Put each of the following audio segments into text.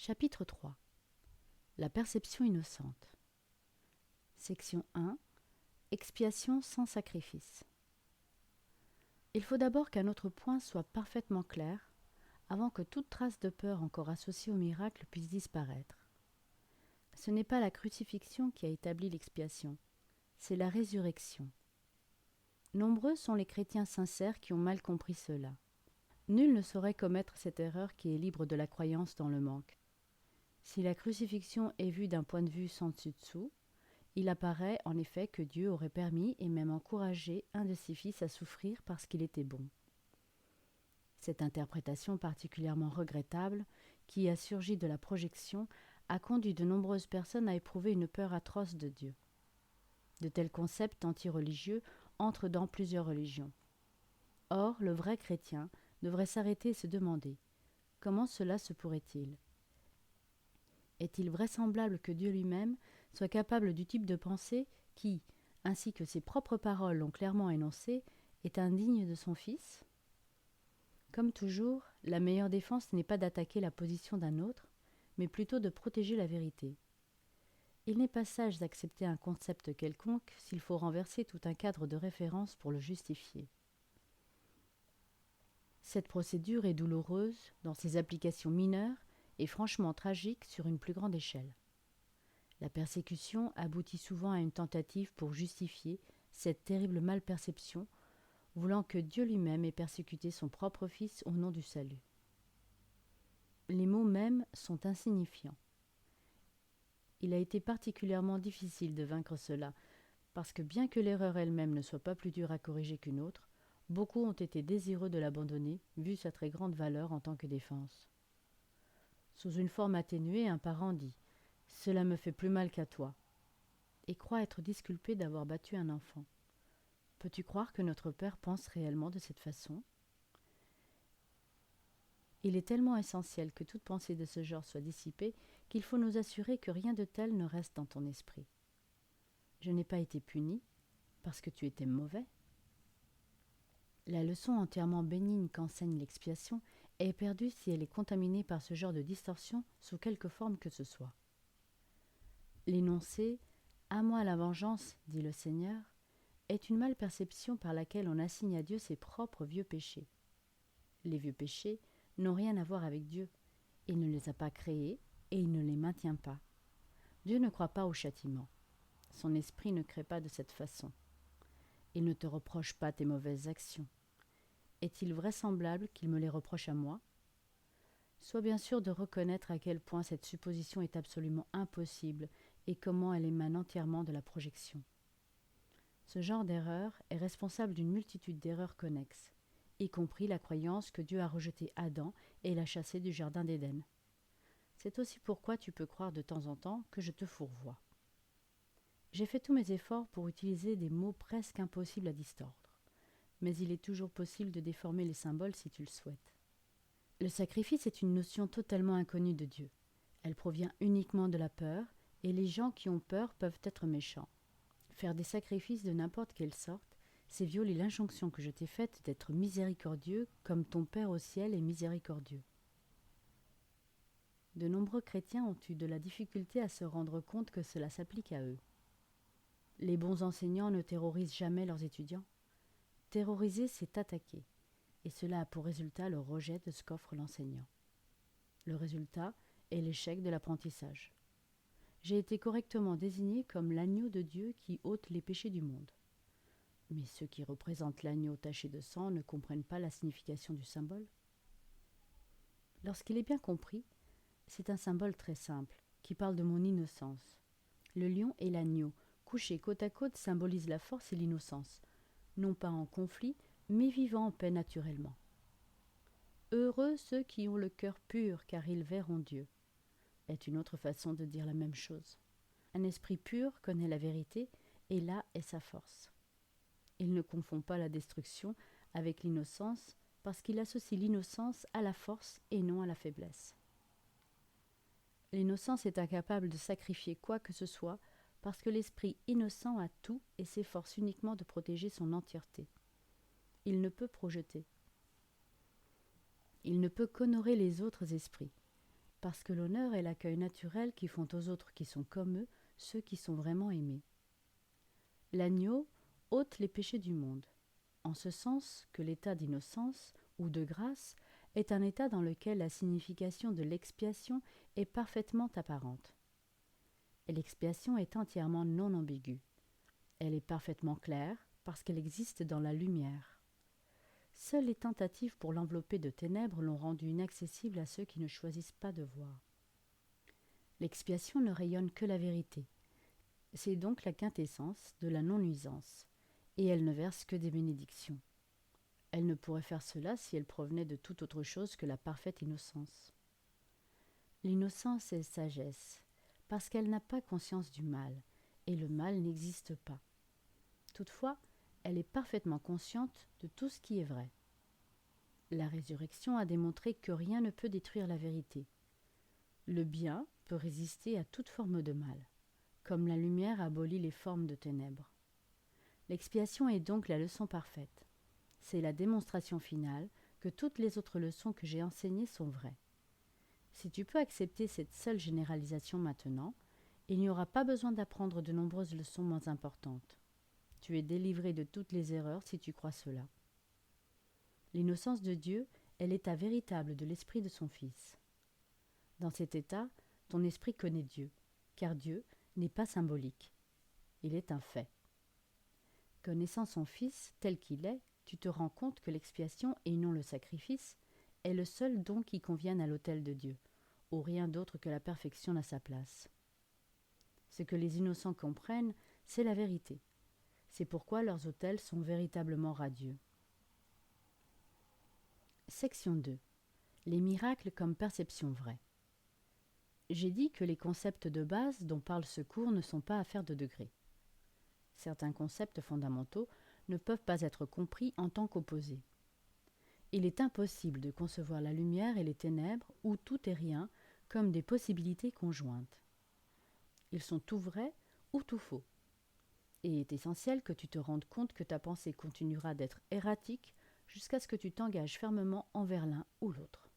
Chapitre 3. La perception innocente. Section 1. Expiation sans sacrifice. Il faut d'abord qu'un autre point soit parfaitement clair, avant que toute trace de peur encore associée au miracle puisse disparaître. Ce n'est pas la crucifixion qui a établi l'expiation, c'est la résurrection. Nombreux sont les chrétiens sincères qui ont mal compris cela. Nul ne saurait commettre cette erreur qui est libre de la croyance dans le manque. Si la crucifixion est vue d'un point de vue sans dessus-dessous, il apparaît en effet que Dieu aurait permis et même encouragé un de ses fils à souffrir parce qu'il était bon. Cette interprétation particulièrement regrettable, qui a surgi de la projection, a conduit de nombreuses personnes à éprouver une peur atroce de Dieu. De tels concepts anti-religieux entrent dans plusieurs religions. Or, le vrai chrétien devrait s'arrêter et se demander « Comment cela se pourrait-il » Est-il vraisemblable que Dieu lui-même soit capable du type de pensée qui, ainsi que ses propres paroles l'ont clairement énoncé, est indigne de son Fils ? Comme toujours, la meilleure défense n'est pas d'attaquer la position d'un autre, mais plutôt de protéger la vérité. Il n'est pas sage d'accepter un concept quelconque s'il faut renverser tout un cadre de référence pour le justifier. Cette procédure est douloureuse dans ses applications mineures et franchement tragique sur une plus grande échelle. La persécution aboutit souvent à une tentative pour justifier cette terrible malperception, voulant que Dieu lui-même ait persécuté son propre Fils au nom du salut. Les mots mêmes sont insignifiants. Il a été particulièrement difficile de vaincre cela, parce que bien que l'erreur elle-même ne soit pas plus dure à corriger qu'une autre, beaucoup ont été désireux de l'abandonner, vu sa très grande valeur en tant que défense. Sous une forme atténuée, un parent dit « Cela me fait plus mal qu'à toi » et croit être disculpé d'avoir battu un enfant. Peux-tu croire que notre Père pense réellement de cette façon ? Il est tellement essentiel que toute pensée de ce genre soit dissipée qu'il faut nous assurer que rien de tel ne reste dans ton esprit. Je n'ai pas été puni parce que tu étais mauvais. La leçon entièrement bénigne qu'enseigne l'expiation est perdue si elle est contaminée par ce genre de distorsion sous quelque forme que ce soit. L'énoncé « À moi la vengeance, dit le Seigneur » est une malperception par laquelle on assigne à Dieu ses propres vieux péchés. Les vieux péchés n'ont rien à voir avec Dieu. Il ne les a pas créés et il ne les maintient pas. Dieu ne croit pas au châtiment. Son esprit ne crée pas de cette façon. Il ne te reproche pas tes mauvaises actions. Est-il vraisemblable qu'il me les reproche à moi ? Sois bien sûr de reconnaître à quel point cette supposition est absolument impossible et comment elle émane entièrement de la projection. Ce genre d'erreur est responsable d'une multitude d'erreurs connexes, y compris la croyance que Dieu a rejeté Adam et l'a chassé du jardin d'Éden. C'est aussi pourquoi tu peux croire de temps en temps que je te fourvoie. J'ai fait tous mes efforts pour utiliser des mots presque impossibles à distordre, mais il est toujours possible de déformer les symboles si tu le souhaites. Le sacrifice est une notion totalement inconnue de Dieu. Elle provient uniquement de la peur, et les gens qui ont peur peuvent être méchants. Faire des sacrifices de n'importe quelle sorte, c'est violer l'injonction que je t'ai faite d'être miséricordieux comme ton Père au ciel est miséricordieux. De nombreux chrétiens ont eu de la difficulté à se rendre compte que cela s'applique à eux. Les bons enseignants ne terrorisent jamais leurs étudiants. Terroriser, c'est attaquer, et cela a pour résultat le rejet de ce qu'offre l'enseignant. Le résultat est l'échec de l'apprentissage. J'ai été correctement désigné comme l'agneau de Dieu qui ôte les péchés du monde. Mais ceux qui représentent l'agneau taché de sang ne comprennent pas la signification du symbole. Lorsqu'il est bien compris, c'est un symbole très simple, qui parle de mon innocence. Le lion et l'agneau, couchés côte à côte, symbolisent la force et l'innocence, non pas en conflit, mais vivant en paix naturellement. Heureux ceux qui ont le cœur pur, car ils verront Dieu, est une autre façon de dire la même chose. Un esprit pur connaît la vérité, et là est sa force. Il ne confond pas la destruction avec l'innocence, parce qu'il associe l'innocence à la force et non à la faiblesse. L'innocence est incapable de sacrifier quoi que ce soit, parce que l'esprit innocent a tout et s'efforce uniquement de protéger son entièreté. Il ne peut projeter. Il ne peut qu'honorer les autres esprits. parce que l'honneur est l'accueil naturel qui font aux autres qui sont comme eux ceux qui sont vraiment aimés. L'agneau ôte les péchés du monde, en ce sens que l'état d'innocence ou de grâce est un état dans lequel la signification de l'expiation est parfaitement apparente. Et l'expiation est entièrement non ambiguë. Elle est parfaitement claire parce qu'elle existe dans la lumière. Seules les tentatives pour l'envelopper de ténèbres l'ont rendue inaccessible à ceux qui ne choisissent pas de voir. L'expiation ne rayonne que la vérité. C'est donc la quintessence de la non-nuisance, et elle ne verse que des bénédictions. Elle ne pourrait faire cela si elle provenait de toute autre chose que la parfaite innocence. L'innocence est sagesse, parce qu'elle n'a pas conscience du mal, et le mal n'existe pas. Toutefois, elle est parfaitement consciente de tout ce qui est vrai. La résurrection a démontré que rien ne peut détruire la vérité. Le bien peut résister à toute forme de mal, comme la lumière abolit les formes de ténèbres. L'expiation est donc la leçon parfaite. C'est la démonstration finale que toutes les autres leçons que j'ai enseignées sont vraies. Si tu peux accepter cette seule généralisation maintenant, il n'y aura pas besoin d'apprendre de nombreuses leçons moins importantes. Tu es délivré de toutes les erreurs si tu crois cela. L'innocence de Dieu est l'état véritable de l'esprit de son Fils. Dans cet état, ton esprit connaît Dieu, car Dieu n'est pas symbolique. Il est un fait. Connaissant son Fils tel qu'il est, tu te rends compte que l'expiation, et non le sacrifice, est le seul don qui convienne à l'autel de Dieu, où rien d'autre que la perfection n'a sa place. Ce que les innocents comprennent, c'est la vérité. C'est pourquoi leurs autels sont véritablement radieux. Section 2. Les miracles comme perception vraie. J'ai dit que les concepts de base dont parle ce cours ne sont pas affaire de degrés. Certains concepts fondamentaux ne peuvent pas être compris en tant qu'opposés. Il est impossible de concevoir la lumière et les ténèbres, ou tout et rien, comme des possibilités conjointes. Ils sont tout vrais ou tout faux. Et il est essentiel que tu te rendes compte que ta pensée continuera d'être erratique jusqu'à ce que tu t'engages fermement envers l'un ou l'autre.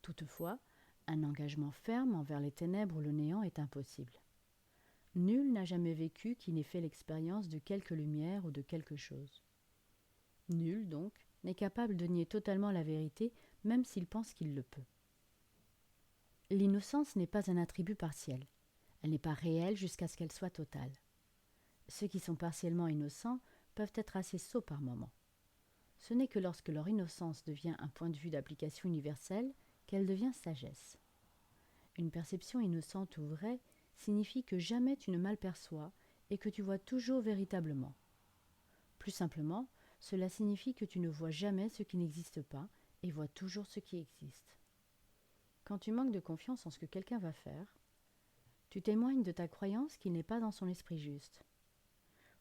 Toutefois, un engagement ferme envers les ténèbres ou le néant est impossible. Nul n'a jamais vécu qui n'ait fait l'expérience de quelque lumière ou de quelque chose. Nul, donc, n'est capable de nier totalement la vérité, même s'il pense qu'il le peut. L'innocence n'est pas un attribut partiel. Elle n'est pas réelle jusqu'à ce qu'elle soit totale. Ceux qui sont partiellement innocents peuvent être assez sots par moments. Ce n'est que lorsque leur innocence devient un point de vue d'application universelle qu'elle devient sagesse. Une perception innocente ou vraie signifie que jamais tu ne malperçois et que tu vois toujours véritablement. Plus simplement, cela signifie que tu ne vois jamais ce qui n'existe pas et vois toujours ce qui existe. Quand tu manques de confiance en ce que quelqu'un va faire, tu témoignes de ta croyance qu'il n'est pas dans son esprit juste.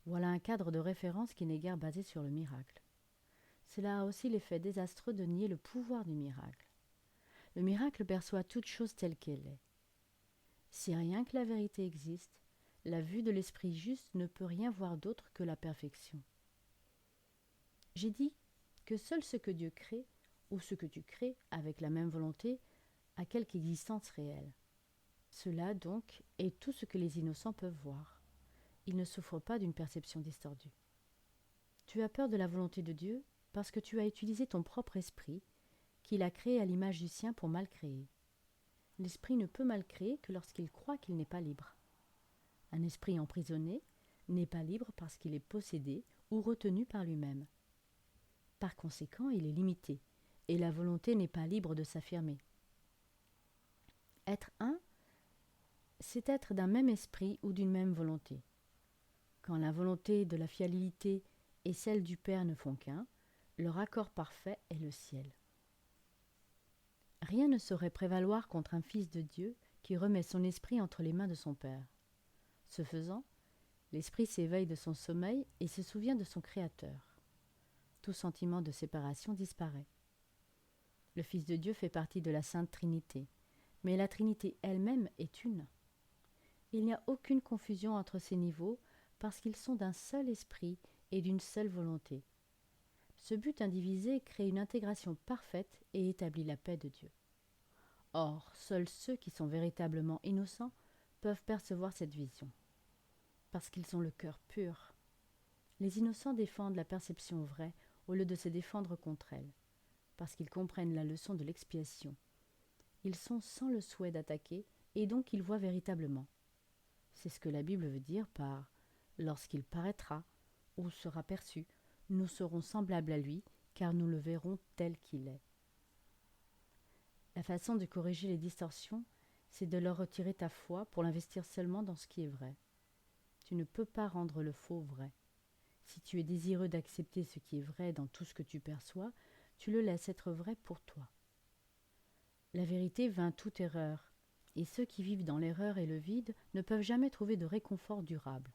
Voilà un cadre de référence qui n'est guère basé sur le miracle. Cela a aussi l'effet désastreux de nier le pouvoir du miracle. Le miracle perçoit toute chose telle qu'elle est. Si rien que la vérité existe, la vue de l'esprit juste ne peut rien voir d'autre que la perfection. J'ai dit que seul ce que Dieu crée, ou ce que tu crées avec la même volonté, a quelque existence réelle. Cela, donc, est tout ce que les innocents peuvent voir. Ils ne souffrent pas d'une perception distordue. Tu as peur de la volonté de Dieu parce que tu as utilisé ton propre esprit, qu'il a créé à l'image du sien pour mal créer. L'esprit ne peut mal créer que lorsqu'il croit qu'il n'est pas libre. Un esprit emprisonné n'est pas libre parce qu'il est possédé ou retenu par lui-même. Par conséquent, il est limité, et la volonté n'est pas libre de s'affirmer. Être un, c'est être d'un même esprit ou d'une même volonté. Quand la volonté de la filialité et celle du Père ne font qu'un, leur accord parfait est le ciel. Rien ne saurait prévaloir contre un fils de Dieu qui remet son esprit entre les mains de son Père. Ce faisant, l'esprit s'éveille de son sommeil et se souvient de son Créateur. Tout sentiment de séparation disparaît. Le Fils de Dieu fait partie de la Sainte Trinité, mais la Trinité elle-même est une. Il n'y a aucune confusion entre ces niveaux parce qu'ils sont d'un seul esprit et d'une seule volonté. Ce but indivisé crée une intégration parfaite et établit la paix de Dieu. Or, seuls ceux qui sont véritablement innocents peuvent percevoir cette vision, parce qu'ils ont le cœur pur. Les innocents défendent la perception vraie au lieu de se défendre contre elle, parce qu'ils comprennent la leçon de l'expiation. Ils sont sans le souhait d'attaquer, et donc ils voient véritablement. C'est ce que la Bible veut dire par « lorsqu'il paraîtra » ou sera perçu, nous serons semblables à lui, car nous le verrons tel qu'il est. La façon de corriger les distorsions, c'est de leur retirer ta foi pour l'investir seulement dans ce qui est vrai. Tu ne peux pas rendre le faux vrai. Si tu es désireux d'accepter ce qui est vrai dans tout ce que tu perçois, tu le laisses être vrai pour toi. La vérité vainc toute erreur, et ceux qui vivent dans l'erreur et le vide ne peuvent jamais trouver de réconfort durable.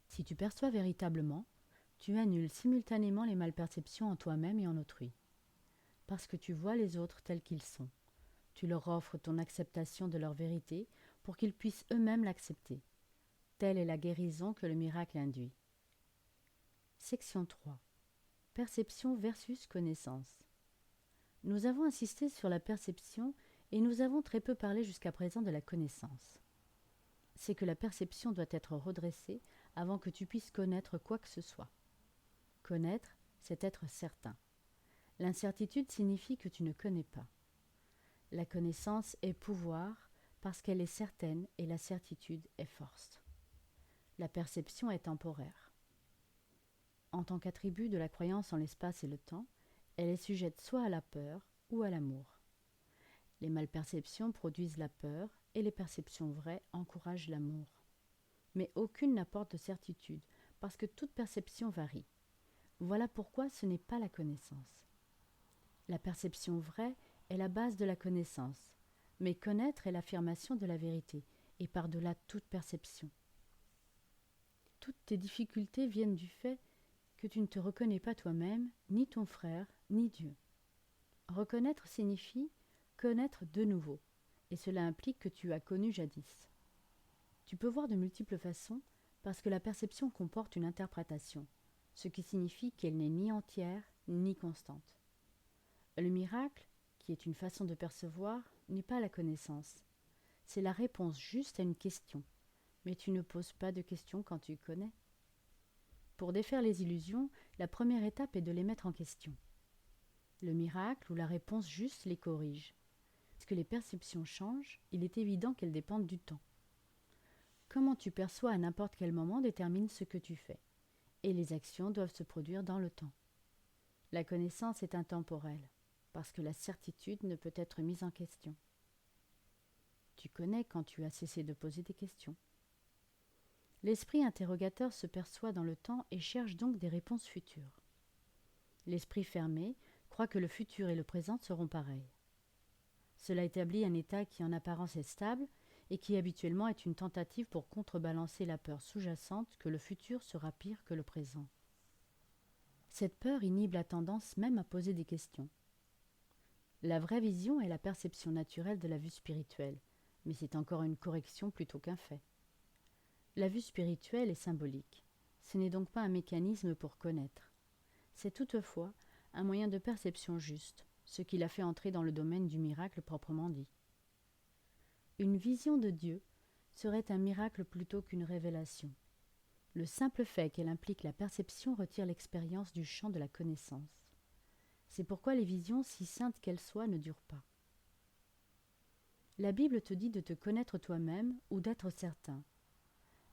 Si tu perçois véritablement, tu annules simultanément les malperceptions en toi-même et en autrui. Parce que tu vois les autres tels qu'ils sont. Tu leur offres ton acceptation de leur vérité pour qu'ils puissent eux-mêmes l'accepter. Telle est la guérison que le miracle induit. Section 3. Perception versus connaissance. Nous avons insisté sur la perception et nous avons très peu parlé jusqu'à présent de la connaissance. C'est que la perception doit être redressée avant que tu puisses connaître quoi que ce soit. Connaître, c'est être certain. L'incertitude signifie que tu ne connais pas. La connaissance est pouvoir parce qu'elle est certaine et la certitude est force. La perception est temporaire. En tant qu'attribut de la croyance en l'espace et le temps, elle est sujette soit à la peur ou à l'amour. Les malperceptions produisent la peur et les perceptions vraies encouragent l'amour. Mais aucune n'apporte de certitude parce que toute perception varie. Voilà pourquoi ce n'est pas la connaissance. La perception vraie est la base de la connaissance, mais connaître est l'affirmation de la vérité et par-delà toute perception. Toutes tes difficultés viennent du fait que tu ne te reconnais pas toi-même, ni ton frère, ni Dieu. Reconnaître signifie connaître de nouveau, et cela implique que tu as connu jadis. Tu peux voir de multiples façons parce que la perception comporte une interprétation, ce qui signifie qu'elle n'est ni entière ni constante. Le miracle, qui est une façon de percevoir, n'est pas la connaissance. C'est la réponse juste à une question, mais tu ne poses pas de questions quand tu connais. Pour défaire les illusions, la première étape est de les mettre en question. Le miracle ou la réponse juste les corrige. Puisque les perceptions changent, il est évident qu'elles dépendent du temps. Comment tu perçois à n'importe quel moment détermine ce que tu fais, et les actions doivent se produire dans le temps. La connaissance est intemporelle, parce que la certitude ne peut être mise en question. Tu connais quand tu as cessé de poser des questions. L'esprit interrogateur se perçoit dans le temps et cherche donc des réponses futures. L'esprit fermé croit que le futur et le présent seront pareils. Cela établit un état qui en apparence est stable et qui habituellement est une tentative pour contrebalancer la peur sous-jacente que le futur sera pire que le présent. Cette peur inhibe la tendance même à poser des questions. La vraie vision est la perception naturelle de la vue spirituelle, mais c'est encore une correction plutôt qu'un fait. La vue spirituelle est symbolique. Ce n'est donc pas un mécanisme pour connaître. C'est toutefois un moyen de perception juste, ce qui l'a fait entrer dans le domaine du miracle proprement dit. Une vision de Dieu serait un miracle plutôt qu'une révélation. Le simple fait qu'elle implique la perception retire l'expérience du champ de la connaissance. C'est pourquoi les visions, si saintes qu'elles soient, ne durent pas. La Bible te dit de te connaître toi-même ou d'être certain.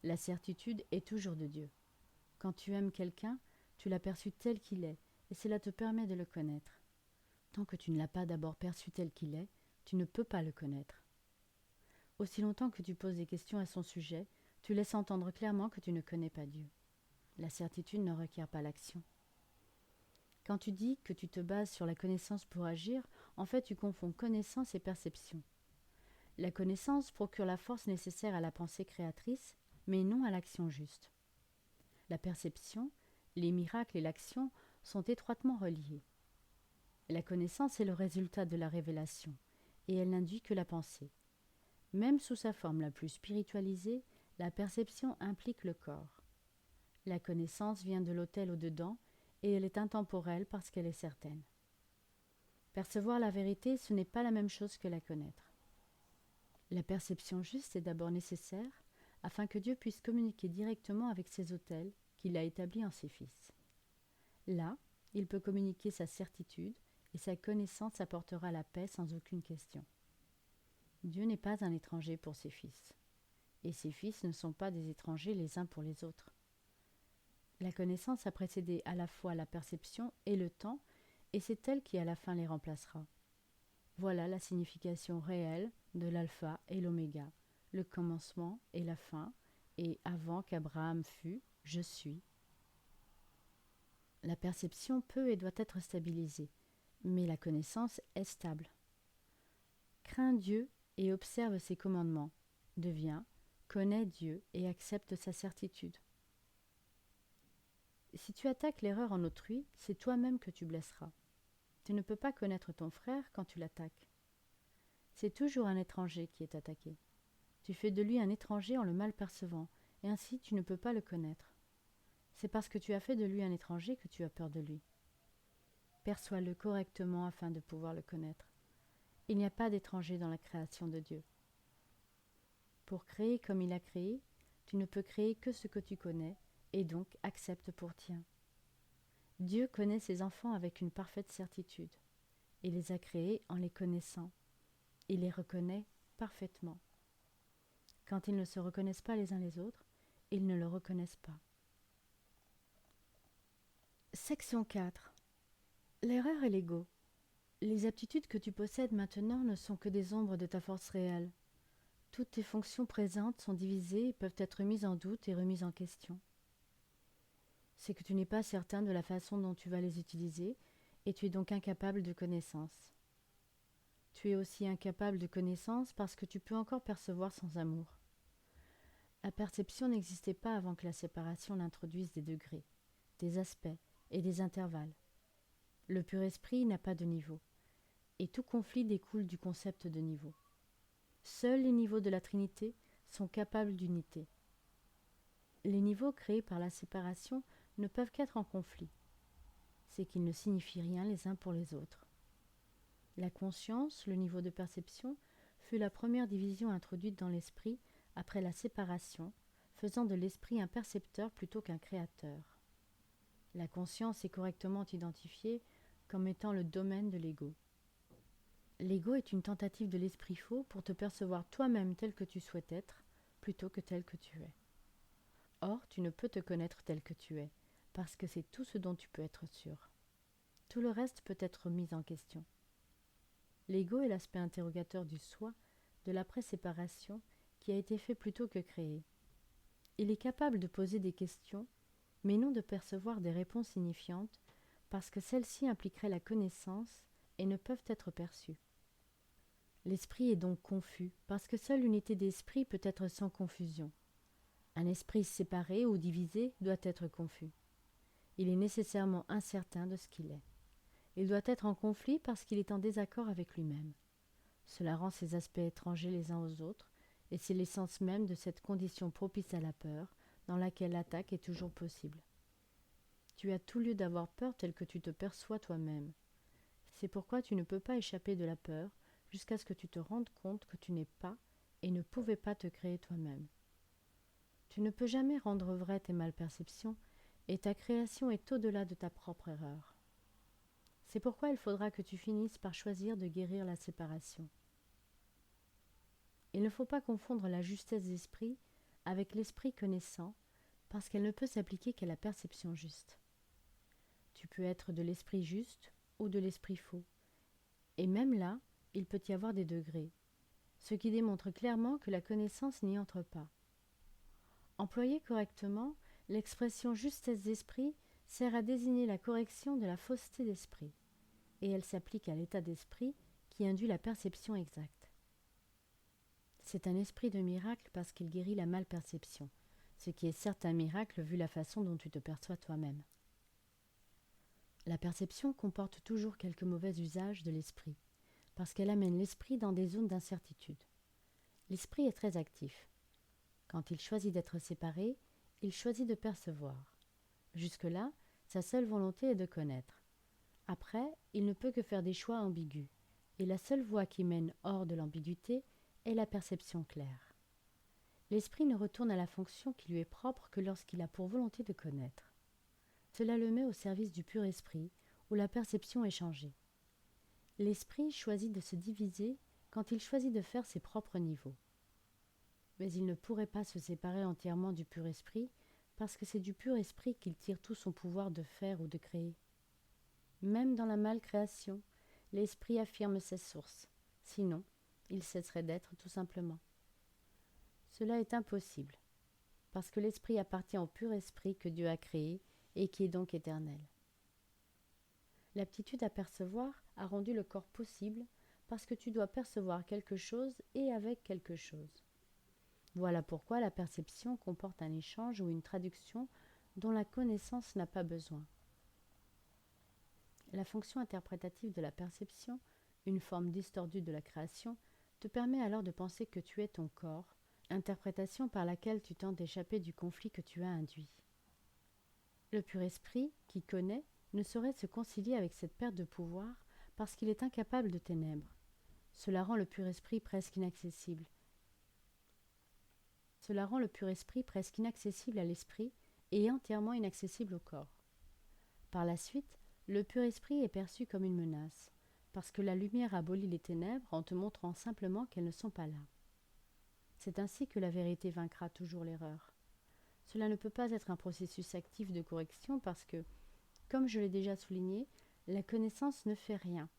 La certitude est toujours de Dieu. Quand tu aimes quelqu'un, tu l'as perçu tel qu'il est, et cela te permet de le connaître. Tant que tu ne l'as pas d'abord perçu tel qu'il est, tu ne peux pas le connaître. Aussi longtemps que tu poses des questions à son sujet, tu laisses entendre clairement que tu ne connais pas Dieu. La certitude ne requiert pas l'action. Quand tu dis que tu te bases sur la connaissance pour agir, en fait tu confonds connaissance et perception. La connaissance procure la force nécessaire à la pensée créatrice, mais non à l'action juste. La perception, les miracles et l'action sont étroitement reliés. La connaissance est le résultat de la révélation, et elle n'induit que la pensée. Même sous sa forme la plus spiritualisée, la perception implique le corps. La connaissance vient de l'autel au-dedans, et elle est intemporelle parce qu'elle est certaine. Percevoir la vérité, ce n'est pas la même chose que la connaître. La perception juste est d'abord nécessaire afin que Dieu puisse communiquer directement avec ses autels qu'il a établis en ses fils. Là, il peut communiquer sa certitude et sa connaissance apportera la paix sans aucune question. Dieu n'est pas un étranger pour ses fils, et ses fils ne sont pas des étrangers les uns pour les autres. La connaissance a précédé à la fois la perception et le temps, et c'est elle qui à la fin les remplacera. Voilà la signification réelle de l'alpha et l'oméga, le commencement et la fin, et avant qu'Abraham fût, je suis. La perception peut et doit être stabilisée, mais la connaissance est stable. Crains Dieu et observe ses commandements. Deviens, connais Dieu et accepte sa certitude. Si tu attaques l'erreur en autrui, c'est toi-même que tu blesseras. Tu ne peux pas connaître ton frère quand tu l'attaques. C'est toujours un étranger qui est attaqué. Tu fais de lui un étranger en le mal percevant, et ainsi tu ne peux pas le connaître. C'est parce que tu as fait de lui un étranger que tu as peur de lui. Perçois-le correctement afin de pouvoir le connaître. Il n'y a pas d'étranger dans la création de Dieu. Pour créer comme il a créé, tu ne peux créer que ce que tu connais, et donc accepte pour tien. Dieu connaît ses enfants avec une parfaite certitude. Il les a créés en les connaissant. Il les reconnaît parfaitement. Quand ils ne se reconnaissent pas les uns les autres, ils ne le reconnaissent pas. Section 4. L'erreur et l'ego. Les aptitudes que tu possèdes maintenant ne sont que des ombres de ta force réelle. Toutes tes fonctions présentes sont divisées et peuvent être mises en doute et remises en question. C'est que tu n'es pas certain de la façon dont tu vas les utiliser et tu es donc incapable de connaissance. Tu es aussi incapable de connaissance parce que tu peux encore percevoir sans amour. La perception n'existait pas avant que la séparation n'introduise des degrés, des aspects et des intervalles. Le pur esprit n'a pas de niveau, et tout conflit découle du concept de niveau. Seuls les niveaux de la Trinité sont capables d'unité. Les niveaux créés par la séparation ne peuvent qu'être en conflit. C'est qu'ils ne signifient rien les uns pour les autres. La conscience, le niveau de perception, fut la première division introduite dans l'esprit après la séparation, faisant de l'esprit un percepteur plutôt qu'un créateur. La conscience est correctement identifiée comme étant le domaine de l'ego. L'ego est une tentative de l'esprit faux pour te percevoir toi-même tel que tu souhaites être, plutôt que tel que tu es. Or, tu ne peux te connaître tel que tu es, parce que c'est tout ce dont tu peux être sûr. Tout le reste peut être mis en question. L'ego est l'aspect interrogateur du soi, de l'après-séparation, qui a été fait plutôt que créé. Il est capable de poser des questions, mais non de percevoir des réponses signifiantes, parce que celles-ci impliqueraient la connaissance et ne peuvent être perçues. L'esprit est donc confus, parce que seule l'unité d'esprit peut être sans confusion. Un esprit séparé ou divisé doit être confus. Il est nécessairement incertain de ce qu'il est. Il doit être en conflit parce qu'il est en désaccord avec lui-même. Cela rend ses aspects étrangers les uns aux autres, et c'est l'essence même de cette condition propice à la peur, dans laquelle l'attaque est toujours possible. Tu as tout lieu d'avoir peur tel que tu te perçois toi-même. C'est pourquoi tu ne peux pas échapper de la peur jusqu'à ce que tu te rendes compte que tu n'es pas et ne pouvais pas te créer toi-même. Tu ne peux jamais rendre vraies tes malperceptions, et ta création est au-delà de ta propre erreur. C'est pourquoi il faudra que tu finisses par choisir de guérir la séparation. Il ne faut pas confondre la justesse d'esprit avec l'esprit connaissant, parce qu'elle ne peut s'appliquer qu'à la perception juste. Tu peux être de l'esprit juste ou de l'esprit faux, et même là, il peut y avoir des degrés, ce qui démontre clairement que la connaissance n'y entre pas. Employée correctement, l'expression justesse d'esprit sert à désigner la correction de la fausseté d'esprit, et elle s'applique à l'état d'esprit qui induit la perception exacte. C'est un esprit de miracle parce qu'il guérit la malperception, ce qui est certes un miracle vu la façon dont tu te perçois toi-même. La perception comporte toujours quelques mauvais usages de l'esprit, parce qu'elle amène l'esprit dans des zones d'incertitude. L'esprit est très actif. Quand il choisit d'être séparé, il choisit de percevoir. Jusque-là, sa seule volonté est de connaître. Après, il ne peut que faire des choix ambigus, et la seule voie qui mène hors de l'ambiguïté est la perception claire. L'esprit ne retourne à la fonction qui lui est propre que lorsqu'il a pour volonté de connaître. Cela le met au service du pur esprit, où la perception est changée. L'esprit choisit de se diviser quand il choisit de faire ses propres niveaux. Mais il ne pourrait pas se séparer entièrement du pur esprit, parce que c'est du pur esprit qu'il tire tout son pouvoir de faire ou de créer. Même dans la malcréation, l'esprit affirme ses sources, sinon il cesserait d'être tout simplement. Cela est impossible, parce que l'esprit appartient au pur esprit que Dieu a créé et qui est donc éternel. L'aptitude à percevoir a rendu le corps possible parce que tu dois percevoir quelque chose et avec quelque chose. Voilà pourquoi la perception comporte un échange ou une traduction dont la connaissance n'a pas besoin. La fonction interprétative de la perception, une forme distordue de la création, te permet alors de penser que tu es ton corps, interprétation par laquelle tu tentes d'échapper du conflit que tu as induit. Le pur esprit, qui connaît, ne saurait se concilier avec cette perte de pouvoir parce qu'il est incapable de ténèbres. Cela rend le pur esprit presque inaccessible. Cela rend le pur esprit presque inaccessible à l'esprit et entièrement inaccessible au corps. Par la suite, le pur esprit est perçu comme une menace, parce que la lumière abolit les ténèbres en te montrant simplement qu'elles ne sont pas là. C'est ainsi que la vérité vaincra toujours l'erreur. Cela ne peut pas être un processus actif de correction parce que, comme je l'ai déjà souligné, la connaissance ne fait rien.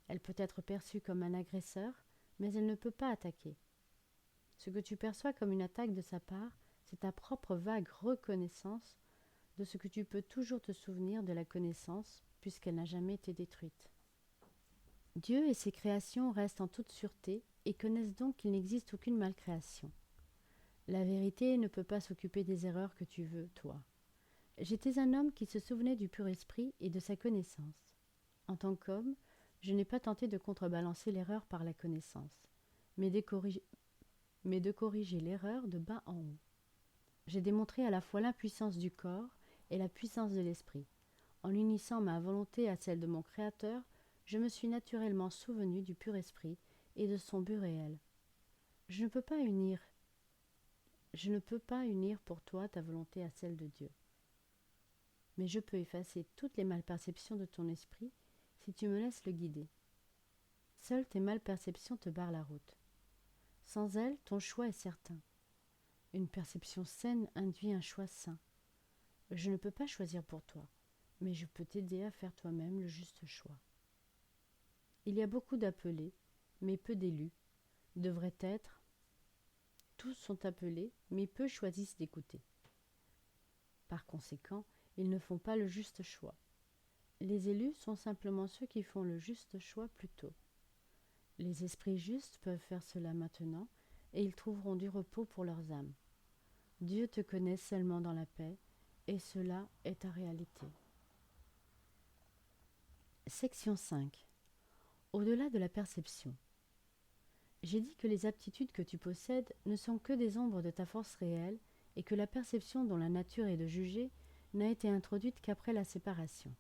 Elle peut être perçue comme un agresseur, mais elle ne peut pas attaquer. Ce que tu perçois comme une attaque de sa part, c'est ta propre vague reconnaissance de ce que tu peux toujours te souvenir de la connaissance, puisqu'elle n'a jamais été détruite. Dieu et ses créations restent en toute sûreté et connaissent donc qu'il n'existe aucune malcréation. La vérité ne peut pas s'occuper des erreurs que tu veux, toi. J'étais un homme qui se souvenait du pur esprit et de sa connaissance. En tant qu'homme, je n'ai pas tenté de contrebalancer l'erreur par la connaissance, mais de corriger l'erreur de bas en haut. J'ai démontré à la fois l'impuissance du corps et la puissance de l'esprit. En unissant ma volonté à celle de mon Créateur, je me suis naturellement souvenu du pur esprit et de son but réel. Je ne peux pas unir pour toi ta volonté à celle de Dieu. Mais je peux effacer toutes les malperceptions de ton esprit si tu me laisses le guider. Seules tes malperceptions te barrent la route. Sans elles, ton choix est certain. Une perception saine induit un choix sain. Je ne peux pas choisir pour toi, mais je peux t'aider à faire toi-même le juste choix. Il y a beaucoup d'appelés, mais peu d'élus. Devrait être. Tous sont appelés, mais peu choisissent d'écouter. Par conséquent, ils ne font pas le juste choix. Les élus sont simplement ceux qui font le juste choix plus tôt. Les esprits justes peuvent faire cela maintenant, et ils trouveront du repos pour leurs âmes. Dieu te connaît seulement dans la paix, et cela est ta réalité. Section 5. Au-delà de la perception. J'ai dit que les aptitudes que tu possèdes ne sont que des ombres de ta force réelle et que la perception dont la nature est de juger n'a été introduite qu'après la séparation.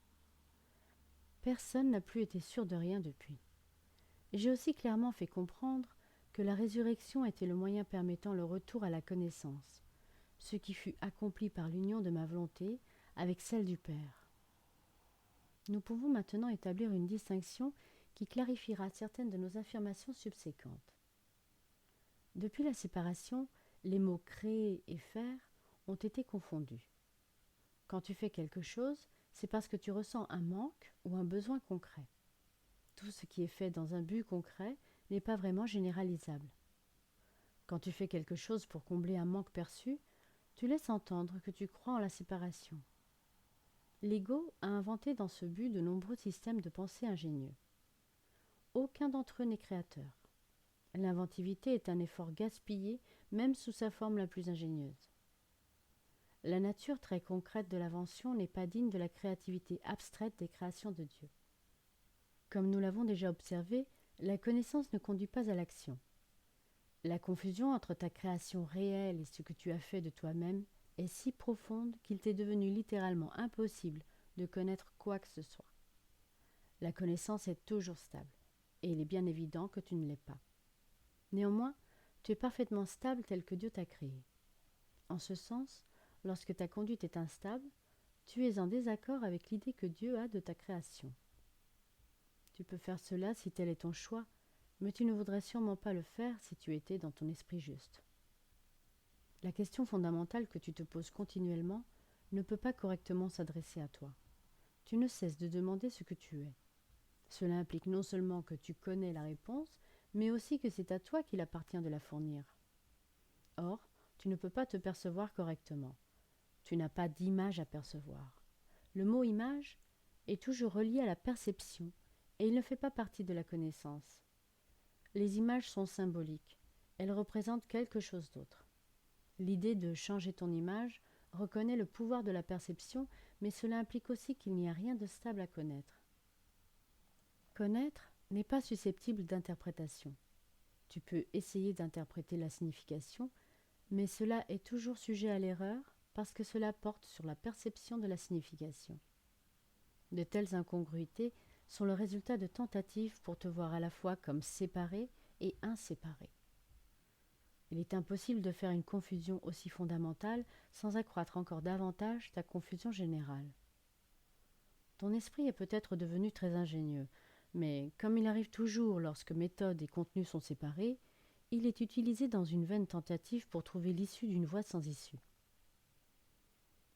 Personne n'a plus été sûr de rien depuis. J'ai aussi clairement fait comprendre que la résurrection était le moyen permettant le retour à la connaissance, ce qui fut accompli par l'union de ma volonté avec celle du Père. Nous pouvons maintenant établir une distinction qui clarifiera certaines de nos affirmations subséquentes. Depuis la séparation, les mots créer et faire ont été confondus. Quand tu fais quelque chose, c'est parce que tu ressens un manque ou un besoin concret. Tout ce qui est fait dans un but concret n'est pas vraiment généralisable. Quand tu fais quelque chose pour combler un manque perçu, tu laisses entendre que tu crois en la séparation. L'ego a inventé dans ce but de nombreux systèmes de pensée ingénieux. Aucun d'entre eux n'est créateur. L'inventivité est un effort gaspillé, même sous sa forme la plus ingénieuse. La nature très concrète de l'invention n'est pas digne de la créativité abstraite des créations de Dieu. Comme nous l'avons déjà observé, la connaissance ne conduit pas à l'action. La confusion entre ta création réelle et ce que tu as fait de toi-même est si profonde qu'il t'est devenu littéralement impossible de connaître quoi que ce soit. La connaissance est toujours stable, et il est bien évident que tu ne l'es pas. Néanmoins, tu es parfaitement stable tel que Dieu t'a créé. En ce sens, lorsque ta conduite est instable, tu es en désaccord avec l'idée que Dieu a de ta création. Tu peux faire cela si tel est ton choix, mais tu ne voudrais sûrement pas le faire si tu étais dans ton esprit juste. La question fondamentale que tu te poses continuellement ne peut pas correctement s'adresser à toi. Tu ne cesses de demander ce que tu es. Cela implique non seulement que tu connais la réponse, mais aussi que c'est à toi qu'il appartient de la fournir. Or, tu ne peux pas te percevoir correctement. Tu n'as pas d'image à percevoir. Le mot image est toujours relié à la perception et il ne fait pas partie de la connaissance. Les images sont symboliques. Elles représentent quelque chose d'autre. L'idée de changer ton image reconnaît le pouvoir de la perception, mais cela implique aussi qu'il n'y a rien de stable à connaître. Connaître n'est pas susceptible d'interprétation. Tu peux essayer d'interpréter la signification, mais cela est toujours sujet à l'erreur parce que cela porte sur la perception de la signification. De telles incongruités sont le résultat de tentatives pour te voir à la fois comme séparé et inséparé. Il est impossible de faire une confusion aussi fondamentale sans accroître encore davantage ta confusion générale. Ton esprit est peut-être devenu très ingénieux, mais comme il arrive toujours lorsque méthode et contenu sont séparés, il est utilisé dans une vaine tentative pour trouver l'issue d'une voie sans issue.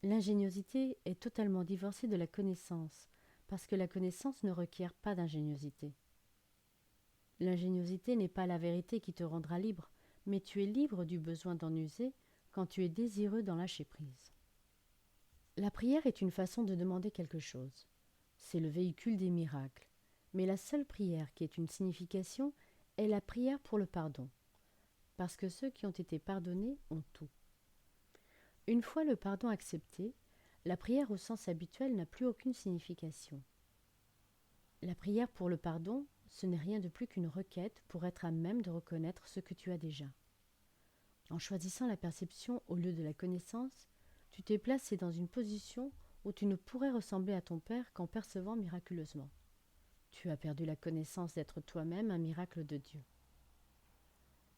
L'ingéniosité est totalement divorcée de la connaissance, parce que la connaissance ne requiert pas d'ingéniosité. L'ingéniosité n'est pas la vérité qui te rendra libre, mais tu es libre du besoin d'en user quand tu es désireux d'en lâcher prise. La prière est une façon de demander quelque chose. C'est le véhicule des miracles. Mais la seule prière qui ait une signification est la prière pour le pardon, parce que ceux qui ont été pardonnés ont tout. Une fois le pardon accepté, la prière au sens habituel n'a plus aucune signification. La prière pour le pardon, ce n'est rien de plus qu'une requête pour être à même de reconnaître ce que tu as déjà. En choisissant la perception au lieu de la connaissance, tu t'es placé dans une position où tu ne pourrais ressembler à ton Père qu'en percevant miraculeusement. Tu as perdu la connaissance d'être toi-même un miracle de Dieu.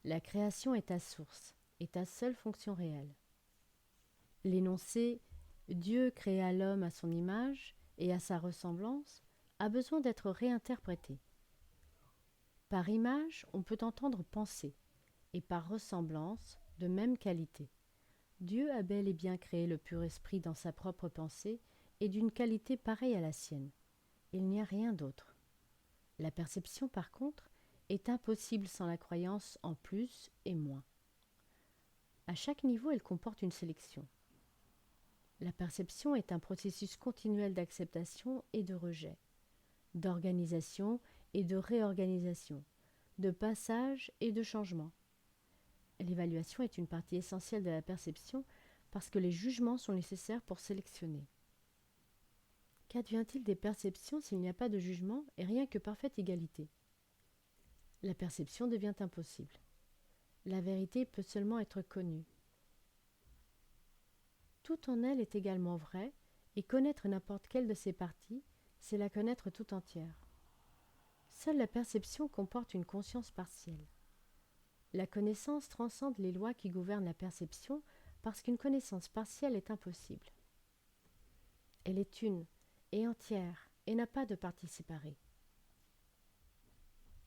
La création est ta source et ta seule fonction réelle. L'énoncé « Dieu créa l'homme à son image et à sa ressemblance » a besoin d'être réinterprété. Par image, on peut entendre penser, et par ressemblance, de même qualité. Dieu a bel et bien créé le pur esprit dans sa propre pensée et d'une qualité pareille à la sienne. Il n'y a rien d'autre. La perception, par contre, est impossible sans la croyance en plus et moins. À chaque niveau, elle comporte une sélection. La perception est un processus continuel d'acceptation et de rejet, d'organisation et de réorganisation, de passage et de changement. L'évaluation est une partie essentielle de la perception parce que les jugements sont nécessaires pour sélectionner. Qu'advient-il des perceptions s'il n'y a pas de jugement et rien que parfaite égalité ? La perception devient impossible. La vérité peut seulement être connue. Tout en elle est également vrai, et connaître n'importe quelle de ses parties, c'est la connaître tout entière. Seule la perception comporte une conscience partielle. La connaissance transcende les lois qui gouvernent la perception parce qu'une connaissance partielle est impossible. Elle est une et entière et n'a pas de parties séparées.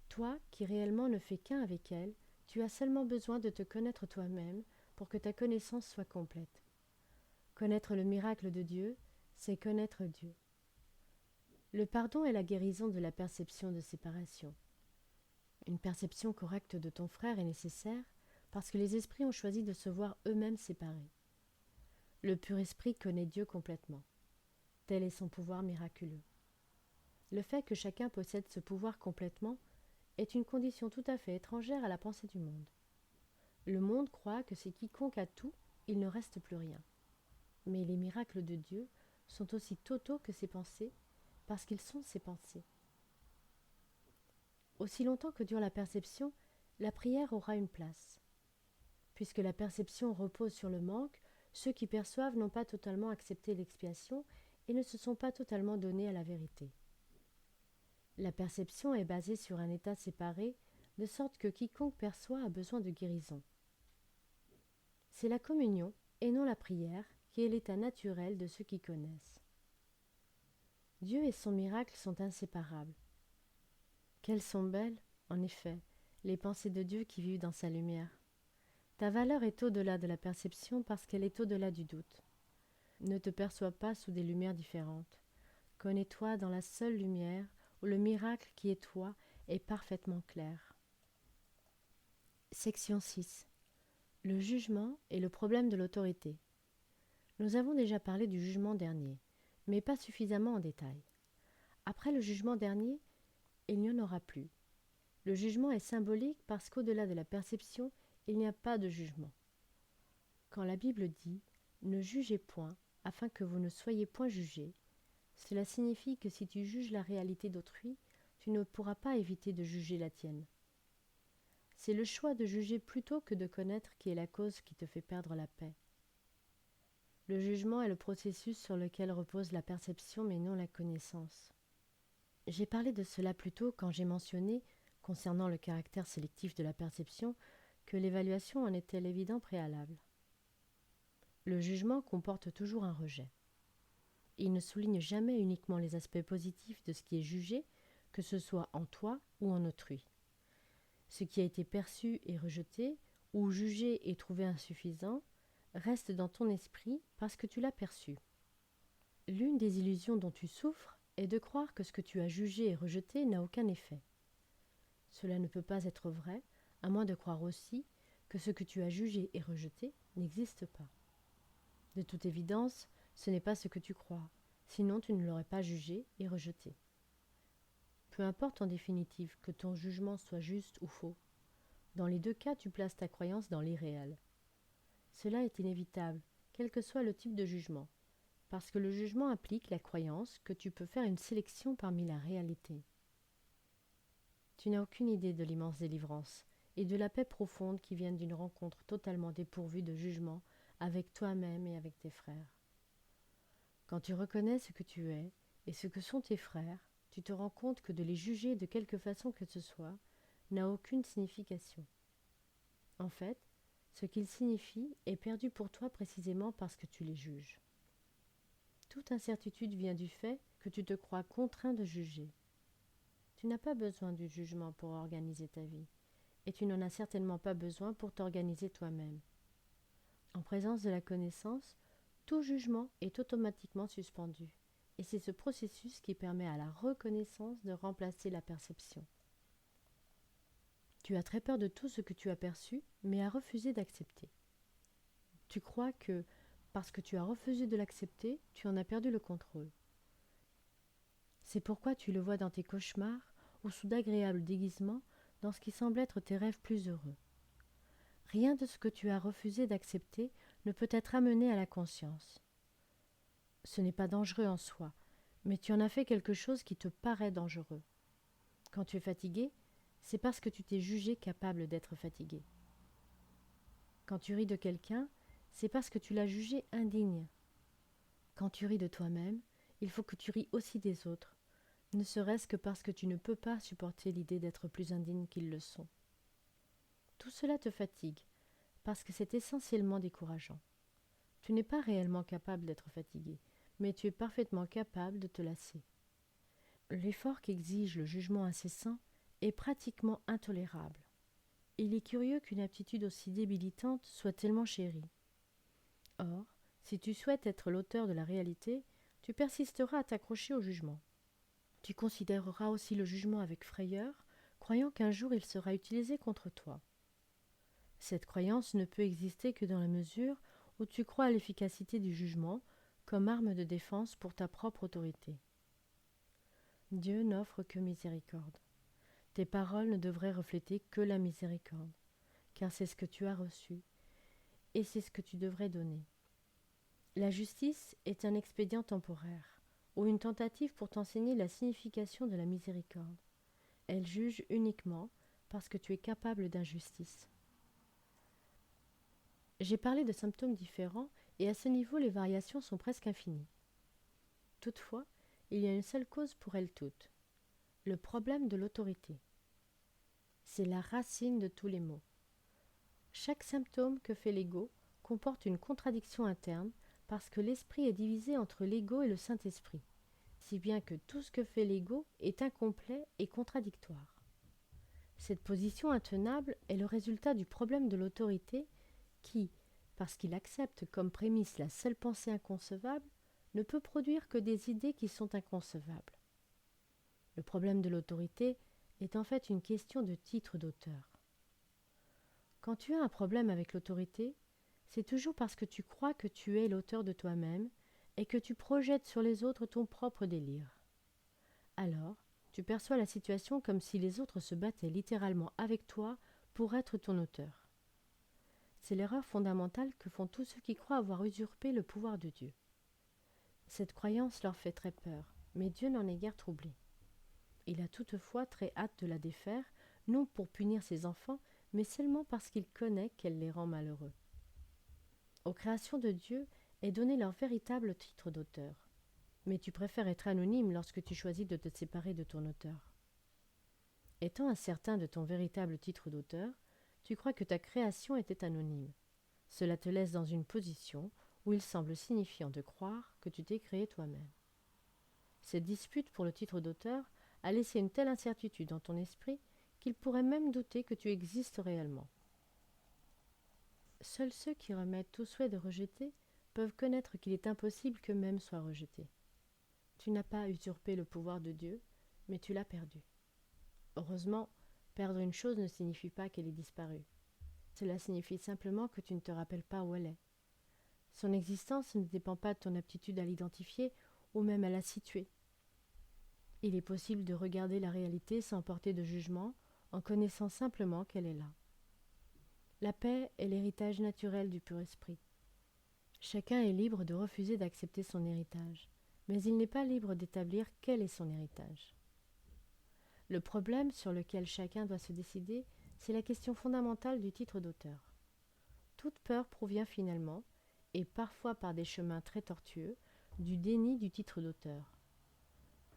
Toi, qui réellement ne fais qu'un avec elle, tu as seulement besoin de te connaître toi-même pour que ta connaissance soit complète. Connaître le miracle de Dieu, c'est connaître Dieu. Le pardon est la guérison de la perception de séparation. Une perception correcte de ton frère est nécessaire parce que les esprits ont choisi de se voir eux-mêmes séparés. Le pur esprit connaît Dieu complètement. Tel est son pouvoir miraculeux. Le fait que chacun possède ce pouvoir complètement est une condition tout à fait étrangère à la pensée du monde. Le monde croit que si quiconque a tout, il ne reste plus rien. Mais les miracles de Dieu sont aussi totaux que ses pensées, parce qu'ils sont ses pensées. Aussi longtemps que dure la perception, la prière aura une place. Puisque la perception repose sur le manque, ceux qui perçoivent n'ont pas totalement accepté l'expiation et ne se sont pas totalement donnés à la vérité. La perception est basée sur un état séparé, de sorte que quiconque perçoit a besoin de guérison. C'est la communion, et non la prière, qui est l'état naturel de ceux qui connaissent. Dieu et son miracle sont inséparables. Quelles sont belles, en effet, les pensées de Dieu qui vivent dans sa lumière. Ta valeur est au-delà de la perception parce qu'elle est au-delà du doute. Ne te perçois pas sous des lumières différentes. Connais-toi dans la seule lumière où le miracle qui est toi est parfaitement clair. Section 6. Le jugement et le problème de l'autorité. Nous avons déjà parlé du jugement dernier, mais pas suffisamment en détail. Après le jugement dernier, il n'y en aura plus. Le jugement est symbolique parce qu'au-delà de la perception, il n'y a pas de jugement. Quand la Bible dit « Ne jugez point, afin que vous ne soyez point jugés », cela signifie que si tu juges la réalité d'autrui, tu ne pourras pas éviter de juger la tienne. C'est le choix de juger plutôt que de connaître qui est la cause qui te fait perdre la paix. Le jugement est le processus sur lequel repose la perception mais non la connaissance. J'ai parlé de cela plus tôt quand j'ai mentionné, concernant le caractère sélectif de la perception, que l'évaluation en était l'évident préalable. Le jugement comporte toujours un rejet. Il ne souligne jamais uniquement les aspects positifs de ce qui est jugé, que ce soit en toi ou en autrui. Ce qui a été perçu et rejeté, ou jugé et trouvé insuffisant, reste dans ton esprit parce que tu l'as perçu. L'une des illusions dont tu souffres est de croire que ce que tu as jugé et rejeté n'a aucun effet. Cela ne peut pas être vrai, à moins de croire aussi que ce que tu as jugé et rejeté n'existe pas. De toute évidence, ce n'est pas ce que tu crois, sinon tu ne l'aurais pas jugé et rejeté. Peu importe en définitive que ton jugement soit juste ou faux, dans les deux cas tu places ta croyance dans l'irréel. Cela est inévitable, quel que soit le type de jugement, parce que le jugement implique la croyance que tu peux faire une sélection parmi la réalité. Tu n'as aucune idée de l'immense délivrance et de la paix profonde qui viennent d'une rencontre totalement dépourvue de jugement avec toi-même et avec tes frères. Quand tu reconnais ce que tu es et ce que sont tes frères, tu te rends compte que de les juger de quelque façon que ce soit n'a aucune signification. En fait, ce qu'ils signifient est perdu pour toi précisément parce que tu les juges. Toute incertitude vient du fait que tu te crois contraint de juger. Tu n'as pas besoin du jugement pour organiser ta vie, et tu n'en as certainement pas besoin pour t'organiser toi-même. En présence de la connaissance, tout jugement est automatiquement suspendu, et c'est ce processus qui permet à la reconnaissance de remplacer la perception. Tu as très peur de tout ce que tu as perçu, mais as refusé d'accepter. Tu crois que, parce que tu as refusé de l'accepter, tu en as perdu le contrôle. C'est pourquoi tu le vois dans tes cauchemars ou sous d'agréables déguisements dans ce qui semble être tes rêves plus heureux. Rien de ce que tu as refusé d'accepter ne peut être amené à la conscience. Ce n'est pas dangereux en soi, mais tu en as fait quelque chose qui te paraît dangereux. Quand tu es fatigué, c'est parce que tu t'es jugé capable d'être fatigué. Quand tu ris de quelqu'un, c'est parce que tu l'as jugé indigne. Quand tu ris de toi-même, il faut que tu ris aussi des autres, ne serait-ce que parce que tu ne peux pas supporter l'idée d'être plus indigne qu'ils le sont. Tout cela te fatigue, parce que c'est essentiellement décourageant. Tu n'es pas réellement capable d'être fatigué, mais tu es parfaitement capable de te lasser. L'effort qu'exige le jugement incessant est pratiquement intolérable. Il est curieux qu'une aptitude aussi débilitante soit tellement chérie. Or, si tu souhaites être l'auteur de la réalité, tu persisteras à t'accrocher au jugement. Tu considéreras aussi le jugement avec frayeur, croyant qu'un jour il sera utilisé contre toi. Cette croyance ne peut exister que dans la mesure où tu crois à l'efficacité du jugement comme arme de défense pour ta propre autorité. Dieu n'offre que miséricorde. Tes paroles ne devraient refléter que la miséricorde, car c'est ce que tu as reçu, et c'est ce que tu devrais donner. La justice est un expédient temporaire, ou une tentative pour t'enseigner la signification de la miséricorde. Elle juge uniquement parce que tu es capable d'injustice. J'ai parlé de symptômes différents, et à ce niveau les variations sont presque infinies. Toutefois, il y a une seule cause pour elles toutes. Le problème de l'autorité. C'est la racine de tous les maux. Chaque symptôme que fait l'ego comporte une contradiction interne parce que l'esprit est divisé entre l'ego et le Saint-Esprit, si bien que tout ce que fait l'ego est incomplet et contradictoire. Cette position intenable est le résultat du problème de l'autorité qui, parce qu'il accepte comme prémisse la seule pensée inconcevable, ne peut produire que des idées qui sont inconcevables. Le problème de l'autorité est en fait une question de titre d'auteur. Quand tu as un problème avec l'autorité, c'est toujours parce que tu crois que tu es l'auteur de toi-même et que tu projettes sur les autres ton propre délire. Alors, tu perçois la situation comme si les autres se battaient littéralement avec toi pour être ton auteur. C'est l'erreur fondamentale que font tous ceux qui croient avoir usurpé le pouvoir de Dieu. Cette croyance leur fait très peur, mais Dieu n'en est guère troublé. Il a toutefois très hâte de la défaire, non pour punir ses enfants, mais seulement parce qu'il connaît qu'elle les rend malheureux. Aux créations de Dieu est donné leur véritable titre d'auteur. Mais tu préfères être anonyme lorsque tu choisis de te séparer de ton auteur. Étant incertain de ton véritable titre d'auteur, tu crois que ta création était anonyme. Cela te laisse dans une position où il semble signifiant de croire que tu t'es créé toi-même. Cette dispute pour le titre d'auteur a laissé une telle incertitude dans ton esprit qu'il pourrait même douter que tu existes réellement. Seuls ceux qui remettent tout souhait de rejeter peuvent connaître qu'il est impossible qu'eux-mêmes soient rejetés. Tu n'as pas usurpé le pouvoir de Dieu, mais tu l'as perdu. Heureusement, perdre une chose ne signifie pas qu'elle est disparue. Cela signifie simplement que tu ne te rappelles pas où elle est. Son existence ne dépend pas de ton aptitude à l'identifier ou même à la situer. Il est possible de regarder la réalité sans porter de jugement, en connaissant simplement qu'elle est là. La paix est l'héritage naturel du pur esprit. Chacun est libre de refuser d'accepter son héritage, mais il n'est pas libre d'établir quel est son héritage. Le problème sur lequel chacun doit se décider, c'est la question fondamentale du titre d'auteur. Toute peur provient finalement, et parfois par des chemins très tortueux, du déni du titre d'auteur.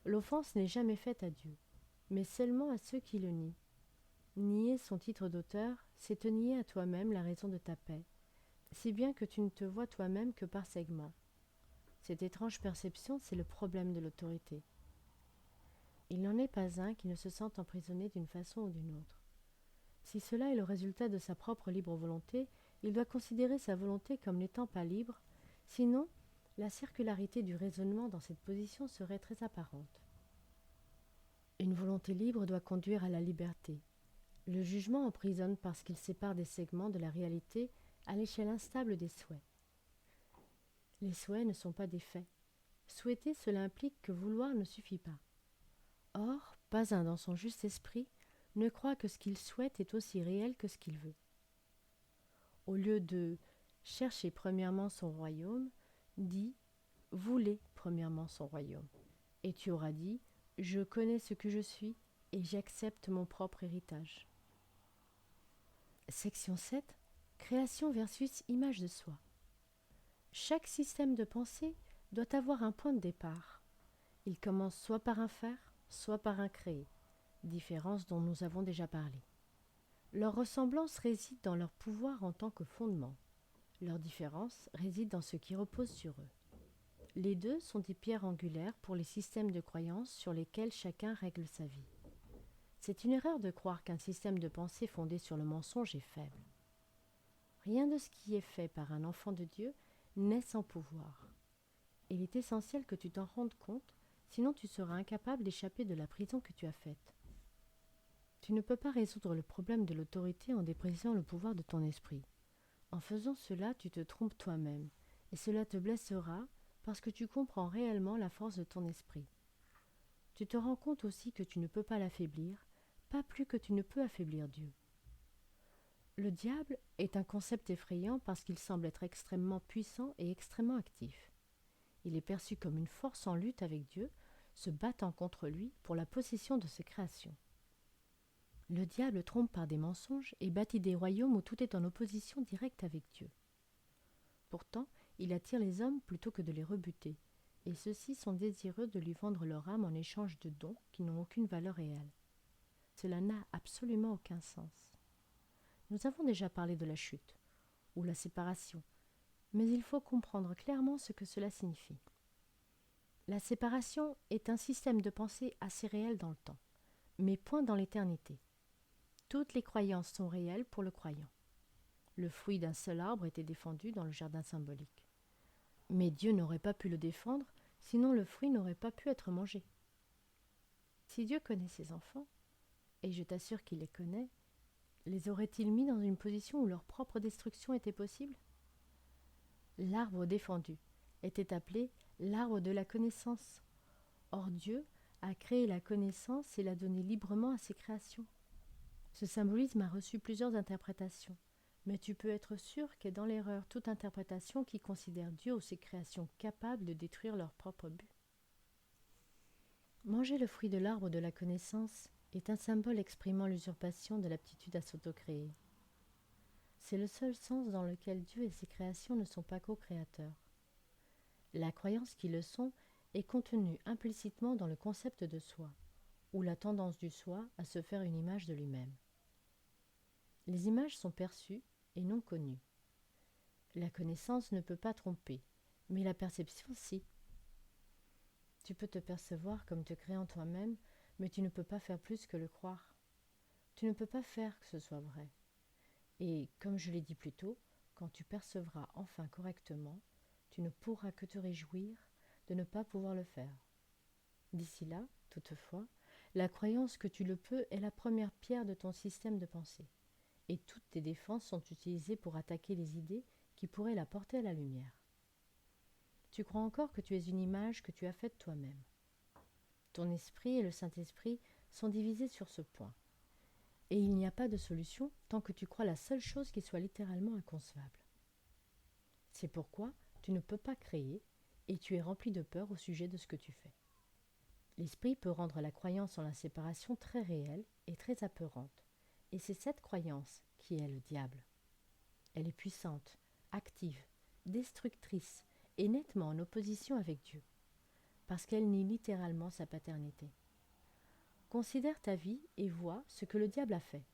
L'offense n'est jamais faite à Dieu, mais seulement à ceux qui le nient. Nier son titre d'auteur, c'est te nier à toi-même la raison de ta paix, si bien que tu ne te vois toi-même que par segments. Cette étrange perception, c'est le problème de l'autorité. Il n'en est pas un qui ne se sente emprisonné d'une façon ou d'une autre. Si cela est le résultat de sa propre libre volonté, il doit considérer sa volonté comme n'étant pas libre, sinon la circularité du raisonnement dans cette position serait très apparente. Une volonté libre doit conduire à la liberté. Le jugement emprisonne parce qu'il sépare des segments de la réalité à l'échelle instable des souhaits. Les souhaits ne sont pas des faits. Souhaiter, cela implique que vouloir ne suffit pas. Or, pas un dans son juste esprit ne croit que ce qu'il souhaite est aussi réel que ce qu'il veut. Au lieu de « chercher premièrement son royaume », dis « voulez premièrement son royaume ». Et tu auras dit « je connais ce que je suis et j'accepte mon propre héritage ». Section 7. Création versus image de soi. Chaque système de pensée doit avoir un point de départ. Il commence soit par un faire, soit par un créer, différence dont nous avons déjà parlé. Leur ressemblance réside dans leur pouvoir en tant que fondement. Leur différence réside dans ce qui repose sur eux. Les deux sont des pierres angulaires pour les systèmes de croyances sur lesquels chacun règle sa vie. C'est une erreur de croire qu'un système de pensée fondé sur le mensonge est faible. Rien de ce qui est fait par un enfant de Dieu n'est sans pouvoir. Il est essentiel que tu t'en rendes compte, sinon tu seras incapable d'échapper de la prison que tu as faite. Tu ne peux pas résoudre le problème de l'autorité en dépréciant le pouvoir de ton esprit. En faisant cela, tu te trompes toi-même, et cela te blessera parce que tu comprends réellement la force de ton esprit. Tu te rends compte aussi que tu ne peux pas l'affaiblir, pas plus que tu ne peux affaiblir Dieu. Le diable est un concept effrayant parce qu'il semble être extrêmement puissant et extrêmement actif. Il est perçu comme une force en lutte avec Dieu, se battant contre lui pour la possession de ses créations. Le diable trompe par des mensonges et bâtit des royaumes où tout est en opposition directe avec Dieu. Pourtant, il attire les hommes plutôt que de les rebuter, et ceux-ci sont désireux de lui vendre leur âme en échange de dons qui n'ont aucune valeur réelle. Cela n'a absolument aucun sens. Nous avons déjà parlé de la chute, ou la séparation, mais il faut comprendre clairement ce que cela signifie. La séparation est un système de pensée assez réel dans le temps, mais point dans l'éternité. Toutes les croyances sont réelles pour le croyant. Le fruit d'un seul arbre était défendu dans le jardin symbolique. Mais Dieu n'aurait pas pu le défendre, sinon le fruit n'aurait pas pu être mangé. Si Dieu connaît ses enfants, et je t'assure qu'il les connaît, les aurait-il mis dans une position où leur propre destruction était possible ? L'arbre défendu était appelé l'arbre de la connaissance. Or Dieu a créé la connaissance et l'a donnée librement à ses créations. Ce symbolisme a reçu plusieurs interprétations, mais tu peux être sûr qu'est dans l'erreur toute interprétation qui considère Dieu ou ses créations capables de détruire leur propre but. Manger le fruit de l'arbre de la connaissance est un symbole exprimant l'usurpation de l'aptitude à s'autocréer. C'est le seul sens dans lequel Dieu et ses créations ne sont pas co-créateurs. La croyance qu'ils le sont est contenue implicitement dans le concept de soi, ou la tendance du soi à se faire une image de lui-même. Les images sont perçues et non connues. La connaissance ne peut pas tromper, mais la perception si. Tu peux te percevoir comme te créant toi-même, mais tu ne peux pas faire plus que le croire. Tu ne peux pas faire que ce soit vrai. Et, comme je l'ai dit plus tôt, quand tu percevras enfin correctement, tu ne pourras que te réjouir de ne pas pouvoir le faire. D'ici là, toutefois, la croyance que tu le peux est la première pierre de ton système de pensée, et toutes tes défenses sont utilisées pour attaquer les idées qui pourraient la porter à la lumière. Tu crois encore que tu es une image que tu as faite toi-même. Ton esprit et le Saint-Esprit sont divisés sur ce point. Et il n'y a pas de solution tant que tu crois la seule chose qui soit littéralement inconcevable. C'est pourquoi tu ne peux pas créer et tu es rempli de peur au sujet de ce que tu fais. L'esprit peut rendre la croyance en la séparation très réelle et très apeurante. Et c'est cette croyance qui est le diable. Elle est puissante, active, destructrice et nettement en opposition avec Dieu, parce qu'elle nie littéralement sa paternité. Considère ta vie et vois ce que le diable a fait.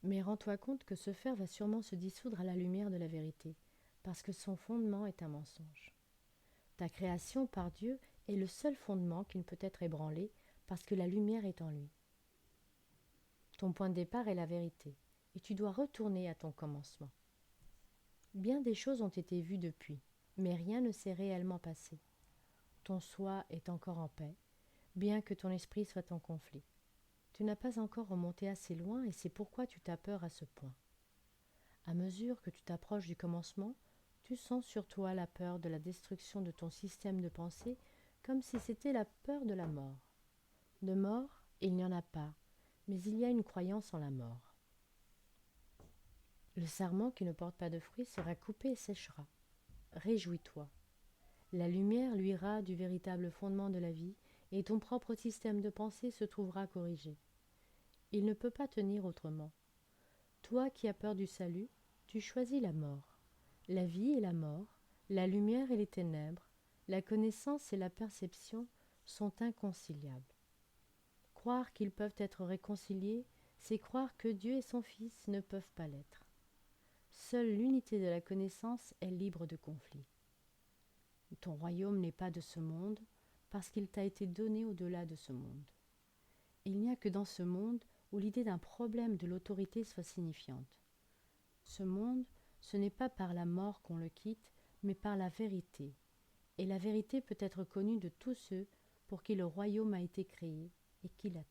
Mais rends-toi compte que ce fer va sûrement se dissoudre à la lumière de la vérité, parce que son fondement est un mensonge. Ta création par Dieu est le seul fondement qui ne peut être ébranlé, parce que la lumière est en lui. Ton point de départ est la vérité, et tu dois retourner à ton commencement. Bien des choses ont été vues depuis, mais rien ne s'est réellement passé. Ton soi est encore en paix, bien que ton esprit soit en conflit. Tu n'as pas encore remonté assez loin et c'est pourquoi tu t'as peur à ce point. À mesure que tu t'approches du commencement, tu sens sur toi la peur de la destruction de ton système de pensée comme si c'était la peur de la mort. De mort, il n'y en a pas, mais il y a une croyance en la mort. Le sarment qui ne porte pas de fruits sera coupé et séchera. Réjouis-toi. La lumière luira du véritable fondement de la vie et ton propre système de pensée se trouvera corrigé. Il ne peut pas tenir autrement. Toi qui as peur du salut, tu choisis la mort. La vie et la mort, la lumière et les ténèbres, la connaissance et la perception sont inconciliables. Croire qu'ils peuvent être réconciliés, c'est croire que Dieu et son Fils ne peuvent pas l'être. Seule l'unité de la connaissance est libre de conflit. Ton royaume n'est pas de ce monde, parce qu'il t'a été donné au-delà de ce monde. Il n'y a que dans ce monde où l'idée d'un problème de l'autorité soit signifiante. Ce monde, ce n'est pas par la mort qu'on le quitte, mais par la vérité. Et la vérité peut être connue de tous ceux pour qui le royaume a été créé et qui l'attendent.